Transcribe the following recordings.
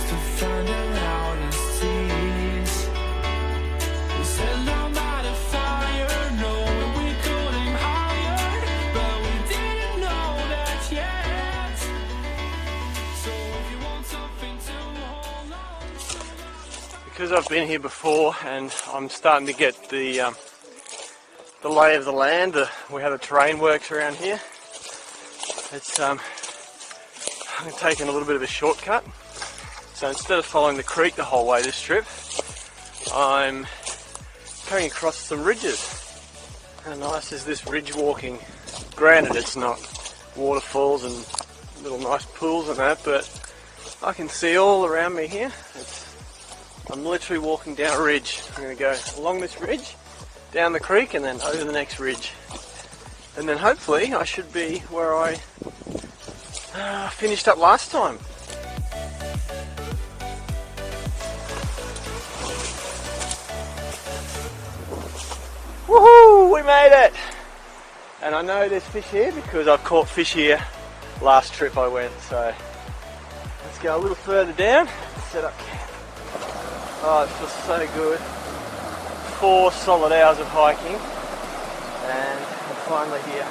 to find the loudest tears. We set no matter fire, knowing we could aim higher, but we didn't know that yet. So if you want something to hold on to, because I've been here before and I'm starting to get the lay of the land, how the terrain works around here. It's I'm taking a little bit of a shortcut. So instead of following the creek the whole way this trip, I'm coming across some ridges. How nice is this ridge walking? Granted, it's not waterfalls and little nice pools and that, but I can see all around me here. I'm literally walking down a ridge. I'm going to go along this ridge, down the creek, and then over the next ridge. And then hopefully I should be where I finished up last time. Woohoo! We made it! And I know there's fish here because I've caught fish here last trip I went. So let's go a little further down, set up camp. Oh, it feels so good. 4 solid hours of hiking and I'm finally here.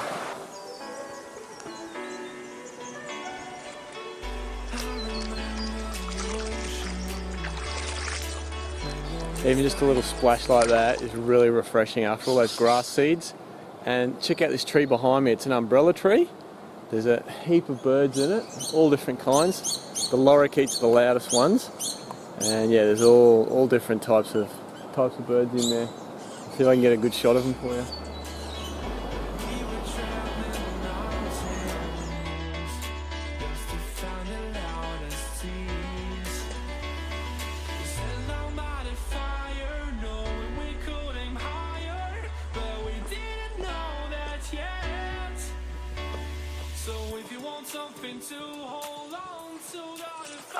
Even just a little splash like that is really refreshing after all those grass seeds. And check out this tree behind me, it's an umbrella tree. There's a heap of birds in it, all different kinds. The lorikeets are the loudest ones. And yeah, there's all different types of birds in there. See if I can get a good shot of them for you.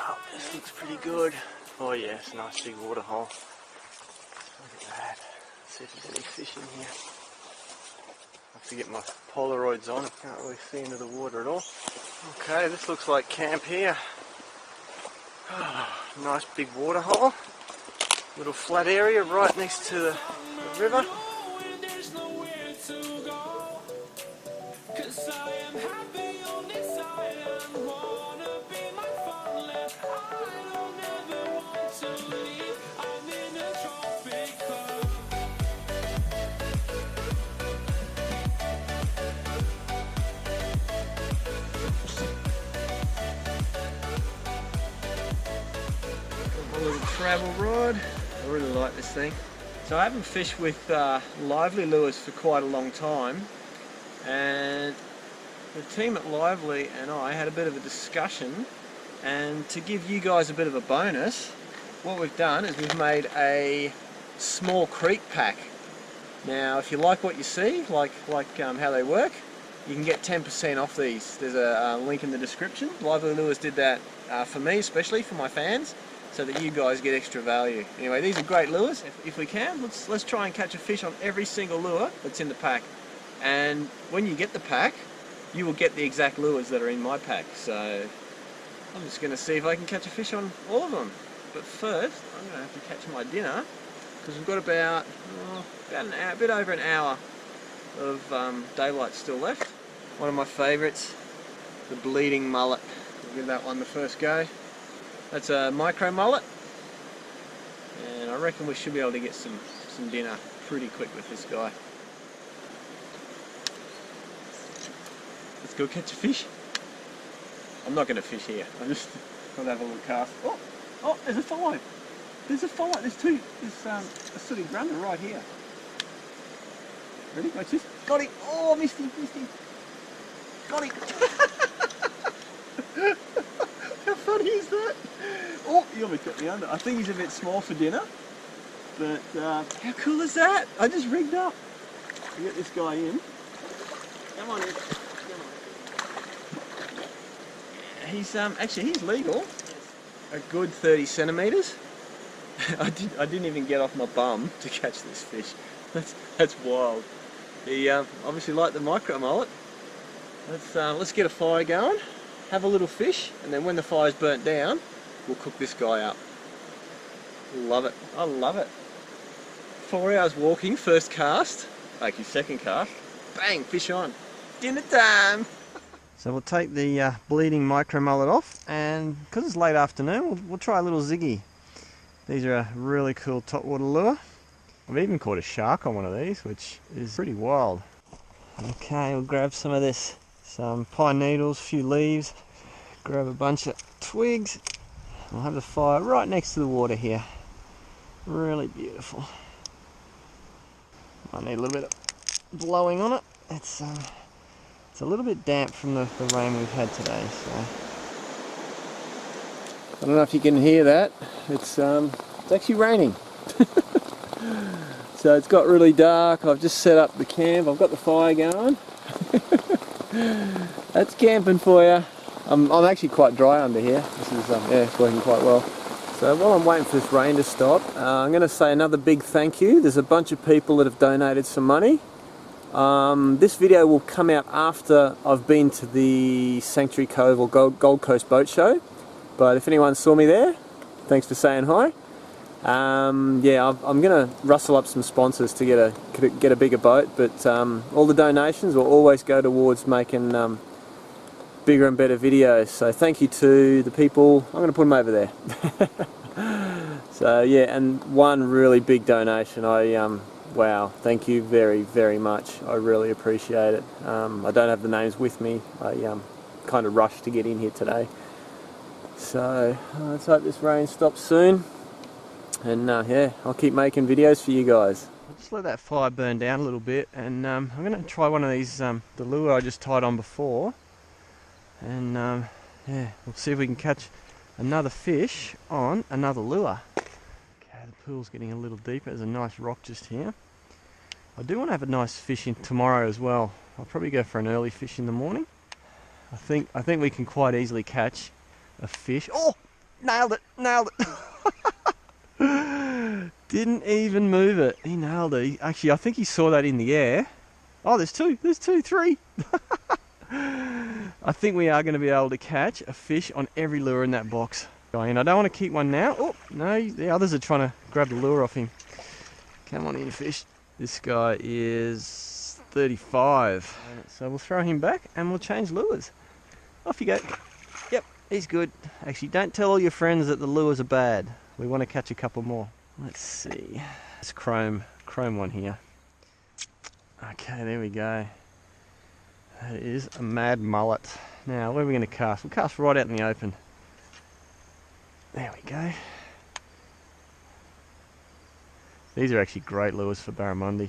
Oh, this looks pretty good. Oh yeah, it's a nice big water hole. Look at that. Let's see if there's any fish in here. I have to get my Polaroids on. I can't really see into the water at all. Okay, this looks like camp here. Oh, nice big water hole. Little flat area right next to the river. A little travel rod. I really like this thing. So I haven't fished with Lively lures for quite a long time, and the team at Lively and I had a bit of a discussion, and to give you guys a bit of a bonus, what we've done is we've made a small creek pack. Now if you like what you see, like how they work, you can get 10% off these. There's a link in the description. Lively Lures did that for me, especially for my fans, so that you guys get extra value. Anyway, these are great lures. If we can, let's try and catch a fish on every single lure that's in the pack. And when you get the pack, you will get the exact lures that are in my pack. So I'm just going to see if I can catch a fish on all of them. But first, I'm going to have to catch my dinner because we've got about an hour, a bit over an hour of daylight still left. One of my favourites, the bleeding mullet. We'll give that one the first go. That's a micro mullet, and I reckon we should be able to get some dinner pretty quick with this guy. Let's go catch a fish. I'm not going to fish here. I'm just going to have a little cast. Oh, there's a 5. There's a 5. There's 2. There's a sooty grunter right here. Ready? Watch this. Got him. Oh, missed him. Got him. How funny is that? Oh, he almost got me under. I think he's a bit small for dinner, but how cool is that? I just rigged up. I'll get this guy in. Come on in. He's actually he's legal. A good 30 centimeters. I didn't even get off my bum to catch this fish. That's wild. He obviously liked the micro mullet. Let's get a fire going, have a little fish, and then when the fire's burnt down, we'll cook this guy up. Love it. I love it. 4 hours walking, first cast. Actually, second cast. Bang, fish on. Dinner time. So we'll take the bleeding micro mullet off, and because it's late afternoon, we'll try a little ziggy. These are a really cool topwater lure. I've even caught a shark on one of these, which is pretty wild. Okay, we'll grab some of this. Some pine needles, a few leaves, grab a bunch of twigs. We'll have the fire right next to the water here. Really beautiful. Might need a little bit of blowing on it. It's a little bit damp from the rain we've had today, so I don't know if you can hear that. It's actually raining. So it's got really dark. I've just set up the camp. I've got the fire going. That's camping for you. I'm actually quite dry under here. This is yeah, it's working quite well. So while I'm waiting for this rain to stop, I'm going to say another big thank you. There's a bunch of people that have donated some money. This video will come out after I've been to the Sanctuary Cove or Gold Coast Boat Show. But if anyone saw me there, thanks for saying hi. Yeah, I'm going to rustle up some sponsors to get a bigger boat, but all the donations will always go towards making bigger and better videos. So thank you to the people. I'm going to put them over there. So yeah, and one really big donation. Wow, thank you very, very much. I really appreciate it. I don't have the names with me. I kind of rushed to get in here today. So let's hope this rain stops soon. And yeah, I'll keep making videos for you guys. I'll just let that fire burn down a little bit, and I'm going to try one of these, the lure I just tied on before. And yeah, we'll see if we can catch another fish on another lure. Okay, the pool's getting a little deeper. There's a nice rock just here. I do want to have a nice fish in tomorrow as well. I'll probably go for an early fish in the morning. I think we can quite easily catch a fish. Oh, nailed it, nailed it. Didn't even move it. He nailed it. Actually, I think he saw that in the air. Oh, there's two, three. I think we are going to be able to catch a fish on every lure in that box. And I don't want to keep one now. Oh, no, the others are trying to grab the lure off him. Come on in, fish. This guy is 35. So we'll throw him back and we'll change lures. Off you go. Yep, he's good. Actually, don't tell all your friends that the lures are bad. We want to catch a couple more. Let's see. This chrome one here. Okay, there we go. That is a mad mullet. Now, where are we going to cast? We'll cast right out in the open. There we go. These are actually great lures for barramundi,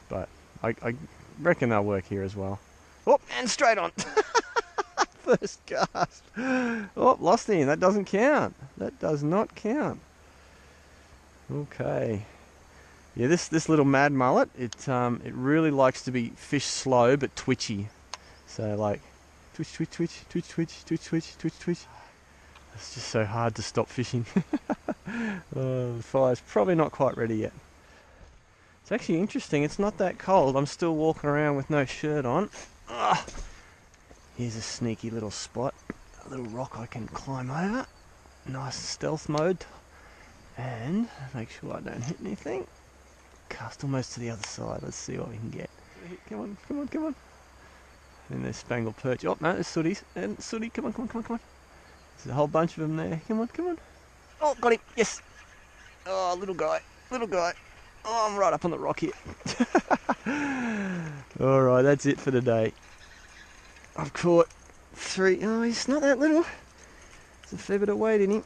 but I reckon they'll work here as well. Oh, and straight on. First cast. Oh, lost him. That doesn't count. That does not count. Okay. Yeah, this little mad mullet, it really likes to be fish slow but twitchy. So like twitch, twitch, twitch, twitch, twitch, twitch, twitch, twitch, twitch. It's just so hard to stop fishing. The fire's probably not quite ready yet. It's actually interesting, it's not that cold. I'm still walking around with no shirt on. Ugh. Here's a sneaky little spot, a little rock I can climb over. Nice stealth mode. And make sure I don't hit anything. Cast almost to the other side. Let's see what we can get. Come on, come on, come on. And there's spangled perch. Oh no, there's sooties. And sooty, come on, come on, come on, come on. There's a whole bunch of them there. Come on, come on. Oh, got him. Yes. Oh, little guy. Little guy. Oh, I'm right up on the rock here. Alright, that's it for today. I've caught 3. Oh, he's not that little. There's a fair bit of weight in him.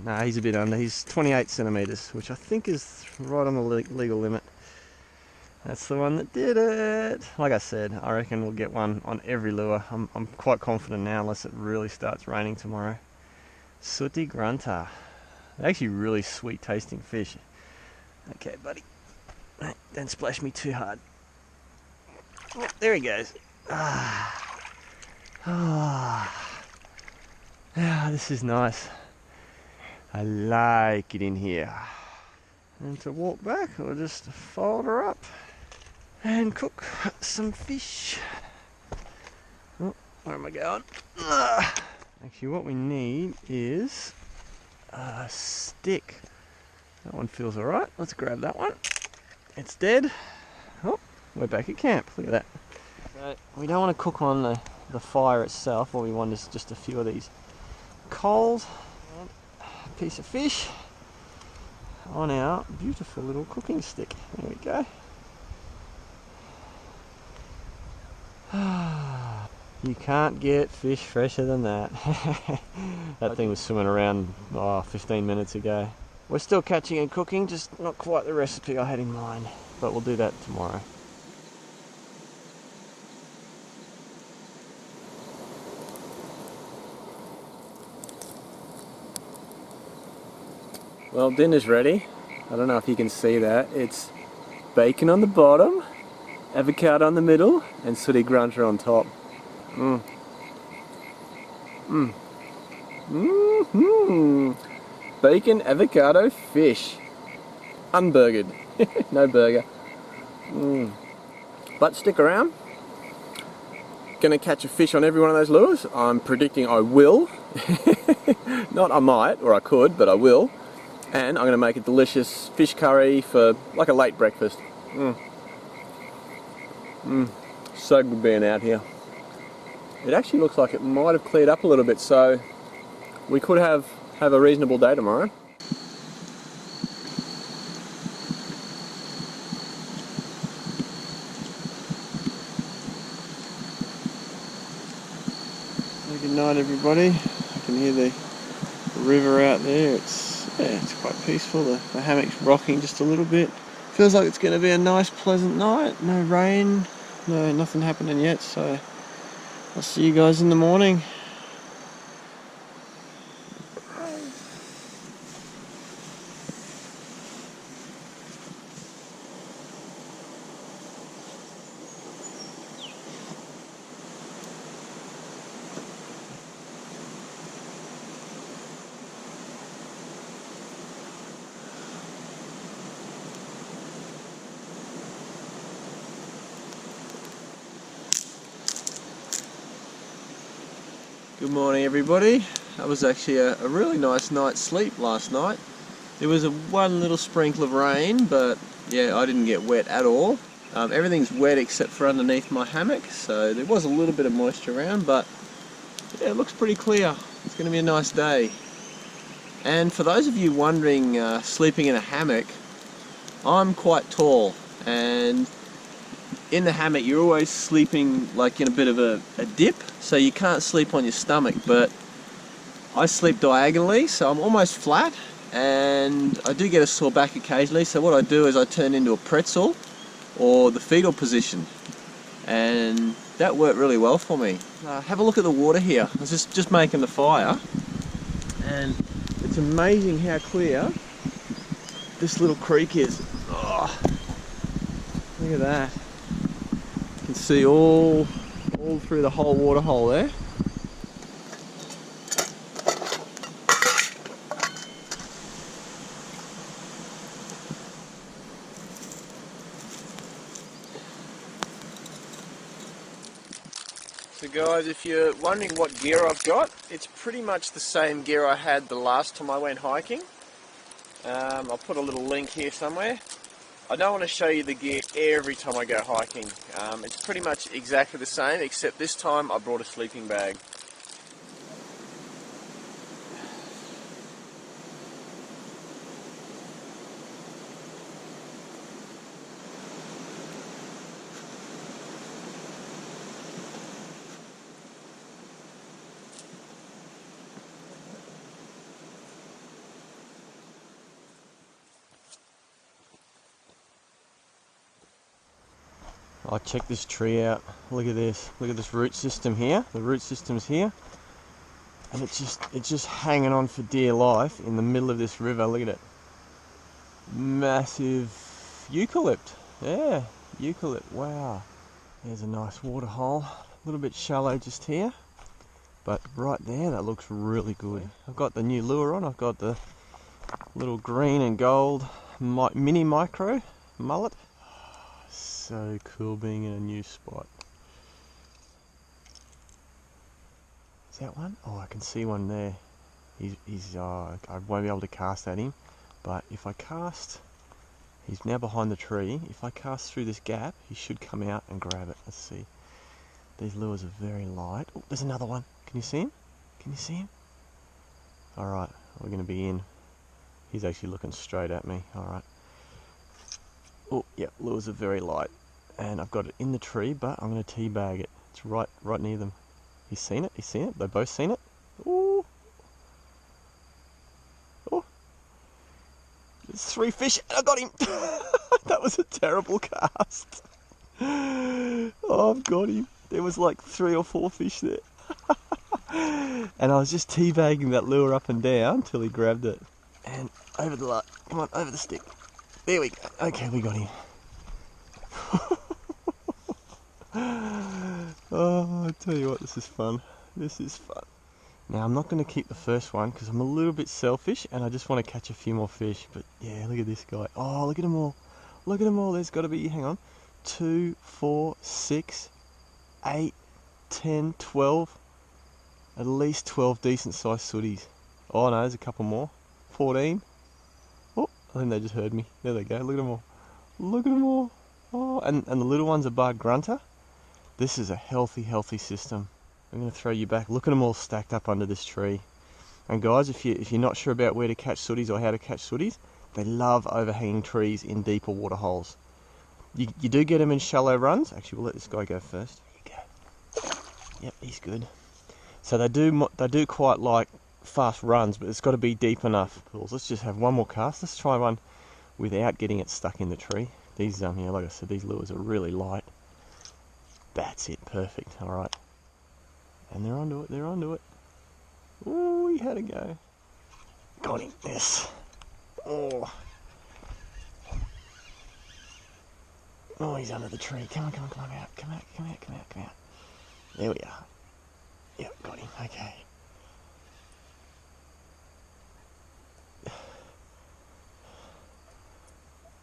No, he's a bit under. He's 28 centimetres, which I think is right on the legal limit. That's the one that did it. Like I said, I reckon we'll get one on every lure. I'm quite confident now, unless it really starts raining tomorrow. Sooty grunter. They're actually really sweet tasting fish. Okay, buddy. Don't splash me too hard. Oh, there he goes. This is nice. I like it in here. And to walk back, we'll just fold her up and cook some fish. Oh, where am I going? Actually, what we need is stick. That one feels alright. Let's grab that one. It's dead. Oh, we're back at camp. Look at that. So we don't want to cook on the fire itself. What we want is just a few of these coals and a piece of fish on our beautiful little cooking stick. There we go. You can't get fish fresher than that. That thing was swimming around 15 minutes ago. We're still catching and cooking, just not quite the recipe I had in mind, but we'll do that tomorrow. Well, dinner's ready. I don't know if you can see that. It's bacon on the bottom, avocado in the middle, and sooty grunter on top. Bacon, avocado, fish. Unburgered. No burger. But stick around. Gonna catch a fish on every one of those lures. I'm predicting I will. Not I might, or I could, but I will. And I'm going to make a delicious fish curry for like a late breakfast. So good being out here. It actually looks like it might have cleared up a little bit, so we could have a reasonable day tomorrow. Good night, everybody. I can hear the river out there. It's quite peaceful. The hammock's rocking just a little bit. Feels like it's going to be a nice, pleasant night. No rain, nothing happening yet. So I'll see you guys in the morning. Good morning, everybody. That was actually a really nice night's sleep last night. There was one little sprinkle of rain, but yeah, I didn't get wet at all. Everything's wet except for underneath my hammock, so there was a little bit of moisture around, but yeah, it looks pretty clear. It's going to be a nice day. And for those of you wondering, sleeping in a hammock, I'm quite tall, and in the hammock you're always sleeping like in a bit of a dip, so you can't sleep on your stomach, but I sleep diagonally, so I'm almost flat, and I do get a sore back occasionally, so what I do is I turn into a pretzel or the fetal position, and that worked really well for me. Have a look at the water here. I was just making the fire, and it's amazing how clear this little creek is. Oh, look at that. You can see all through the whole water hole there. So guys, if you're wondering what gear I've got, it's pretty much the same gear I had the last time I went hiking. I'll put a little link here somewhere. I don't want to show you the gear every time I go hiking. It's pretty much exactly the same, except this time I brought a sleeping bag. Oh, check this tree out. Look at this. Look at this root system here. The root system's here. And it's just hanging on for dear life in the middle of this river. Look at it. Massive eucalypt. Yeah, eucalypt. Wow. There's a nice water hole. A little bit shallow just here. But right there, that looks really good. I've got the new lure on. I've got the little green and gold mini micro mullet. So cool being in a new spot. Is that one? Oh, I can see one there. I won't be able to cast at him, but if I cast, he's now behind the tree. If I cast through this gap, he should come out and grab it. Let's see. These lures are very light. Oh, there's another one. Can you see him? Can you see him? Alright, we're going to be in. He's actually looking straight at me. Alright. Oh, yeah, lures are very light. And I've got it in the tree, but I'm going to teabag it. It's right near them. He's seen it, he's seen it. They've both seen it. Ooh. Oh. There's 3 fish, and I got him! That was a terrible cast. Oh, I've got him. There was like 3 or 4 fish there. And I was just teabagging that lure up and down till he grabbed it. And over the line. Come on, over the stick. There we go. Okay, we got him. Oh, I tell you what, this is fun. This is fun. Now, I'm not going to keep the first one because I'm a little bit selfish and I just want to catch a few more fish. But yeah, look at this guy. Oh, look at them all. Look at them all. There's got to be, hang on, 2, 4, 6, 8, 10, 12. At least 12 decent sized sooties. Oh no, there's a couple more. 14. Oh, I think they just heard me. There they go. Look at them all. Look at them all. Oh, and the little one's a barred grunter. This is a healthy system. I'm going to throw you back. Look at them all stacked up under this tree. And guys, if you're not sure about where to catch sooties or how to catch sooties, they love overhanging trees in deeper water holes. You do get them in shallow runs. Actually, we'll let this guy go first. There you go. Yep, he's good. So they do quite like fast runs, but it's got to be deep enough. Let's just have one more cast. Let's try one without getting it stuck in the tree. These yeah, like I said, these lures are really light. That's it, perfect. All right, and they're onto it. They're onto it. Oh, he had a go. Got him. Yes. Oh. Oh, he's under the tree. Come on, come on, come on out. Come out, come out, come out, come out. There we are. Yep, got him. Okay.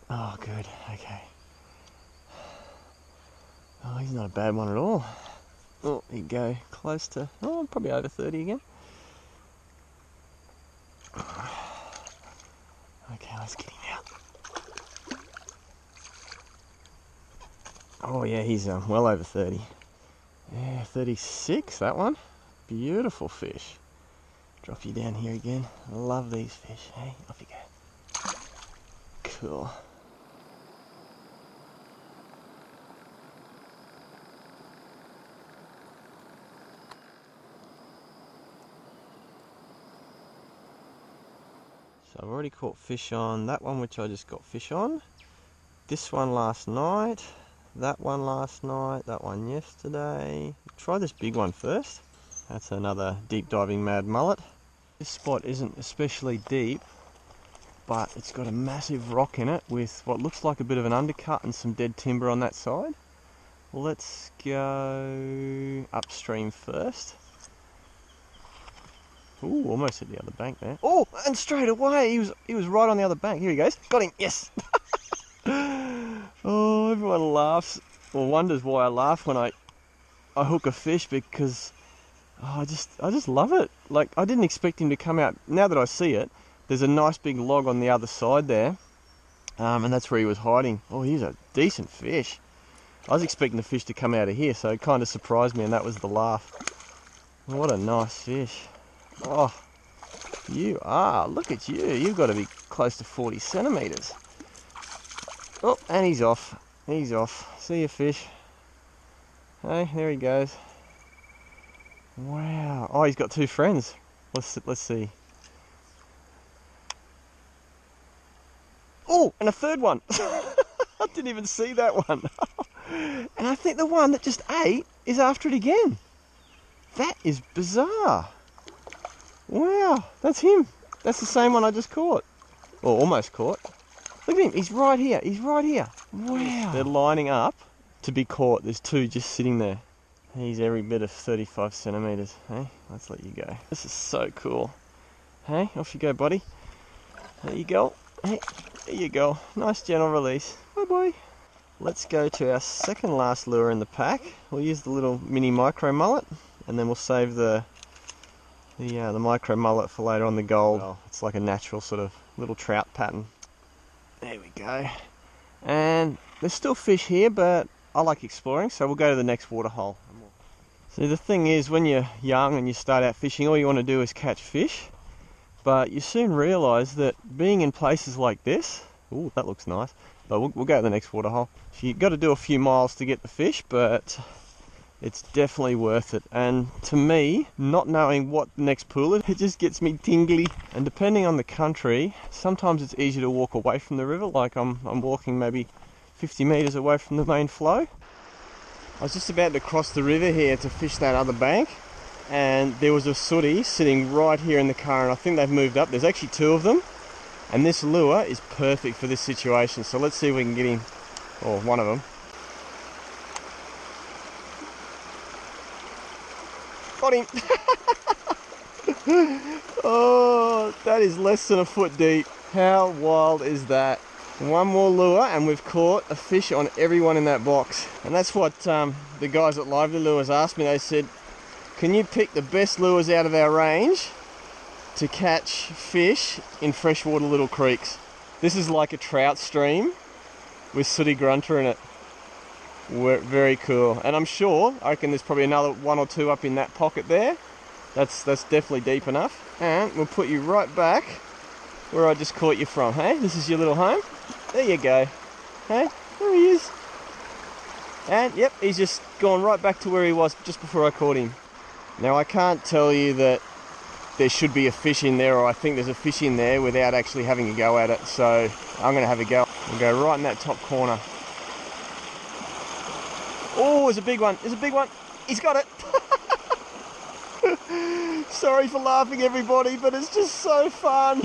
Oh, good. Okay. Oh, he's not a bad one at all. Oh, here you go. Close to, oh, probably over 30 again. Okay, let's get him out. Oh, yeah, he's well over 30. Yeah, 36, that one. Beautiful fish. Drop you down here again. I love these fish. Hey, off you go. Cool. So I've already caught fish on that one, which I just got fish on. This one last night. That one last night, that one yesterday. Try this big one first. That's another deep diving mad mullet. This spot isn't especially deep, but it's got a massive rock in it with what looks like a bit of an undercut and some dead timber on that side. Let's go upstream first. Ooh, almost hit the other bank there. Oh, and straight away, he was right on the other bank. Here he goes. Got him, yes! Oh, everyone laughs or wonders why I laugh when I hook a fish, because I just love it. Like, I didn't expect him to come out. Now that I see it, there's a nice big log on the other side there, and that's where he was hiding. Oh, he's a decent fish. I was expecting the fish to come out of here, so it kind of surprised me, and that was the laugh. What a nice fish. Oh, you are. Look at you. You've got to be close to 40 centimetres. Oh, and he's off. He's off. See you, fish. Hey, there he goes. Wow. Oh, he's got 2 friends. Let's see. Oh, and a third one. I didn't even see that one. And I think the one that just ate is after it again. That is bizarre. Wow, that's him. That's the same one I just caught. Or almost caught. Look at him, he's right here, he's right here. Wow. They're lining up to be caught. There's 2 just sitting there. He's every bit of 35 centimetres. Hey, let's let you go. This is so cool. Hey, off you go, buddy. There you go. Hey, there you go. Nice gentle release. Bye-bye. Let's go to our second last lure in the pack. We'll use the little mini micro mullet, and then we'll save the the micro mullet for later on the gold. Oh, it's like a natural sort of little trout pattern. There we go. And there's still fish here, but I like exploring, so we'll go to the next water hole. See, the thing is, when you're young and you start out fishing, all you want to do is catch fish. But you soon realise that being in places like this, ooh, that looks nice, but we'll go to the next water hole. So you've got to do a few miles to get the fish, but it's definitely worth it. And to me, not knowing what the next pool is, it just gets me tingly. And depending on the country, sometimes it's easier to walk away from the river, like I'm walking maybe 50 metres away from the main flow. I was just about to cross the river here to fish that other bank, and there was a sooty sitting right here in the current. I think they've moved up. There's actually two of them, and this lure is perfect for this situation. So let's see if we can get him, or one of them. Got him! Oh, that is less than a foot deep. How wild is that? One more lure and we've caught a fish on everyone in that box. And that's what the guys at Lively Lures asked me. They said, can you pick the best lures out of our range to catch fish in freshwater little creeks? This is like a trout stream with sooty grunter in it. Very cool. And I'm sure, I reckon there's probably another one or two up in that pocket there. That's definitely deep enough. And we'll put you right back where I just caught you from, hey? This is your little home. There you go. Hey, there he is. And yep, he's just gone right back to where he was just before I caught him. Now I can't tell you that there should be a fish in there, or I think there's a fish in there, without actually having a go at it. So I'm going to have a go. We'll go right in that top corner. Oh, there's a big one. There's a big one. He's got it. Sorry for laughing, everybody, but it's just so fun.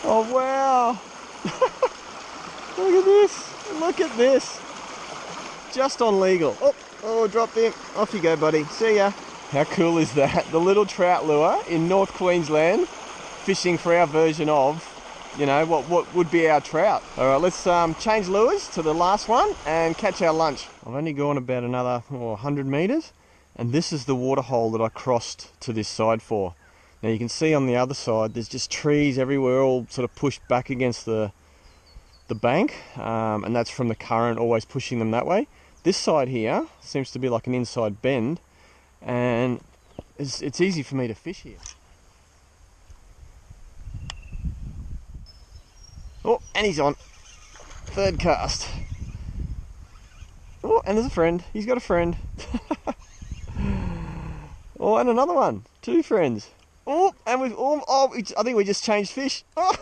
Oh, wow. Look at this. Look at this. Just on legal. Oh, dropped him. Off you go, buddy. See ya. How cool is that? The little trout lure in North Queensland, fishing for our version of, you know, what would be our trout. All right, let's change lures to the last one and catch our lunch. I've only gone about another 100 metres, and this is the water hole that I crossed to this side for. Now you can see on the other side, there's just trees everywhere, all sort of pushed back against the bank, and that's from the current always pushing them that way. This side here seems to be like an inside bend, and it's easy for me to fish here. Oh, and he's on. Third cast. Oh, and there's a friend. He's got a friend. Oh, and another one. Two friends. Oh, and we've I think we just changed fish. Oh.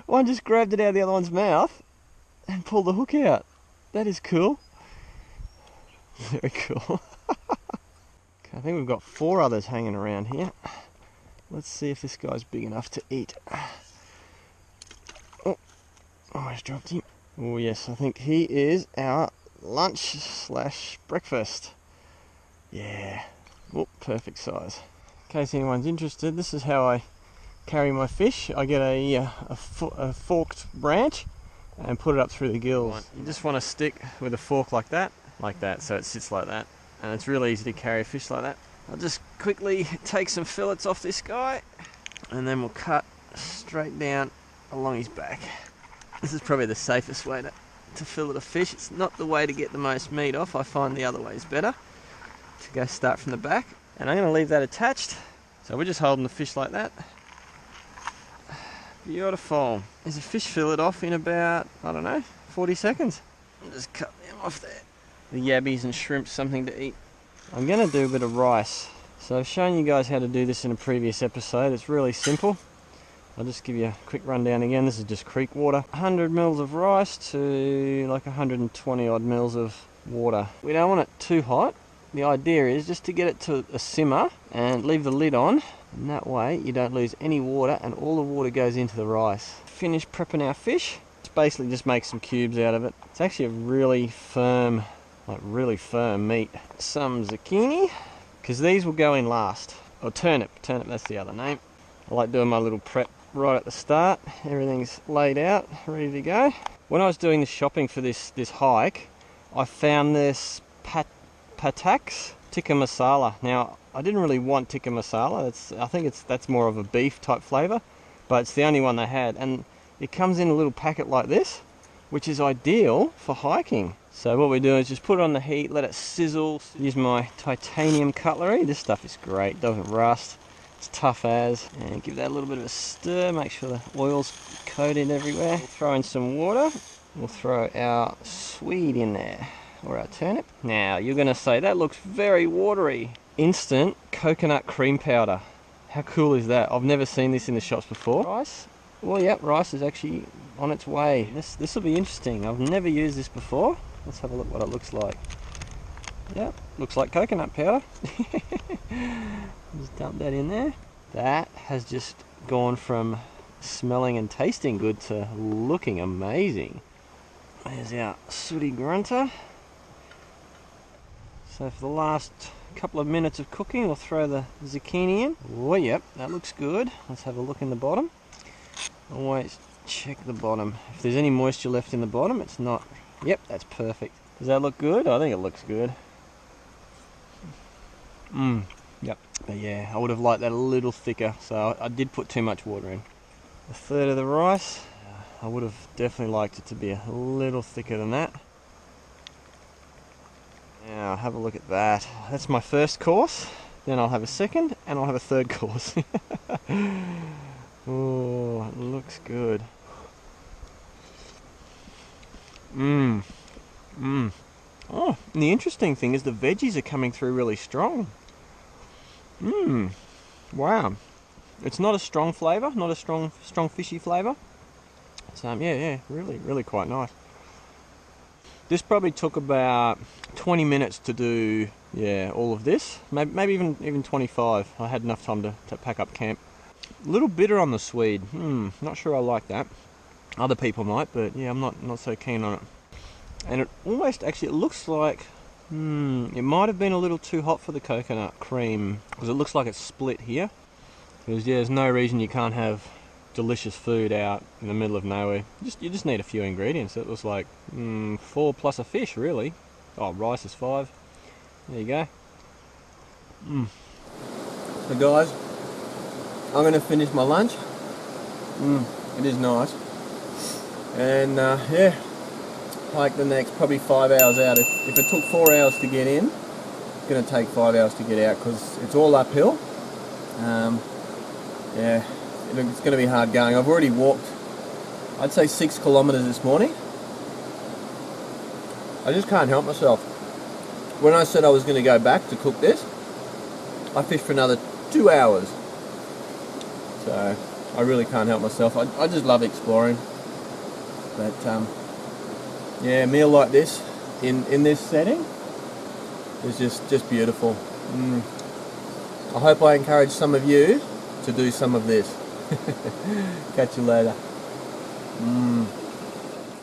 One just grabbed it out of the other one's mouth and pulled the hook out. That is cool. Very cool. Okay, I think we've got 4 others hanging around here. Let's see if this guy's big enough to eat. Oh, I just dropped him. Oh yes, I think he is our lunch/breakfast. Yeah. Oh, perfect size. In case anyone's interested, this is how I carry my fish. I get a forked branch and put it up through the gills. You just want to stick with a fork like that, so it sits like that. And it's really easy to carry a fish like that. I'll just quickly take some fillets off this guy, and then we'll cut straight down along his back. This is probably the safest way to fillet a fish. It's not the way to get the most meat off. I find the other way is better, to go start from the back. And I'm going to leave that attached. So we're just holding the fish like that. Beautiful. There's a fish fillet off in about, I don't know, 40 seconds. I'll just cut them off there. The yabbies and shrimp, something to eat. I'm going to do a bit of rice. So I've shown you guys how to do this in a previous episode. It's really simple. I'll just give you a quick rundown again. This is just creek water. 100 mils of rice to like 120 odd mils of water. We don't want it too hot. The idea is just to get it to a simmer and leave the lid on, and that way you don't lose any water and all the water goes into the rice. Finish prepping our fish. It's basically just make some cubes out of it. It's actually a really firm meat. Some zucchini, because these will go in last. Or turnip, that's the other name. I like doing my little prep right at the start. Everything's laid out, ready to go. When I was doing the shopping for this hike, I found this patax. tikka masala. Now, I didn't really want tikka masala. I think that's more of a beef type flavour, but it's the only one they had, and it comes in a little packet like this, which is ideal for hiking. So what we do is just put it on the heat, let it sizzle. Use my titanium cutlery. This stuff is great, doesn't rust. It's tough as. And give that a little bit of a stir, make sure the oil's coated everywhere. We'll throw in some water. We'll throw our swede in there, or our turnip. Now, you're gonna say, that looks very watery. Instant coconut cream powder. How cool is that? I've never seen this in the shops before. Rice. Well, yep, rice is actually on its way. This will be interesting. I've never used this before. Let's have a look what it looks like. Yep, looks like coconut powder. Just dump that in there. That has just gone from smelling and tasting good to looking amazing. There's our sooty grunter. So for the last couple of minutes of cooking, we'll throw the zucchini in. Oh, yep, that looks good. Let's have a look in the bottom. Always check the bottom. If there's any moisture left in the bottom, it's not. Yep, that's perfect. Does that look good? I think it looks good. Yep. But yeah, I would have liked that a little thicker, so I did put too much water in. A third of the rice. I would have definitely liked it to be a little thicker than that. Now, have a look at that. That's my first course. Then I'll have a second, and I'll have a third course. Oh, it looks good. Oh, and the interesting thing is the veggies are coming through really strong. Wow. It's not a strong flavour, not a strong fishy flavour. So yeah, really quite nice. This probably took about 20 minutes to do, yeah, all of this. Maybe even 25. I had enough time to pack up camp. A little bitter on the swede. Not sure I like that. Other people might, but yeah, I'm not so keen on it. And it almost, actually, it looks like, it might have been a little too hot for the coconut cream, because it looks like it's split here. Because yeah, there's no reason you can't have delicious food out in the middle of nowhere. You just need a few ingredients. It was like 4 plus a fish, really. Oh, rice is 5. There you go. So guys, I'm going to finish my lunch. It is nice. And yeah, hike the next probably 5 hours out. If it took 4 hours to get in, it's going to take 5 hours to get out because it's all uphill. Yeah, it's going to be hard going. I've already walked, I'd say 6 kilometres this morning. I just can't help myself. When I said I was going to go back to cook this, I fished for another 2 hours. So I really can't help myself. I just love exploring. But yeah, a meal like this in this setting is just beautiful. I hope I encourage some of you to do some of this. Catch you later.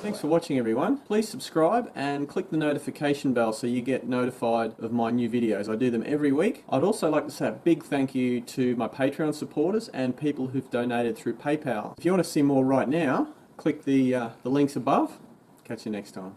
Thanks for watching, everyone. Please subscribe and click the notification bell so you get notified of my new videos. I do them every week. I'd also like to say a big thank you to my Patreon supporters and people who've donated through PayPal. If you want to see more right now, click the links above. Catch you next time.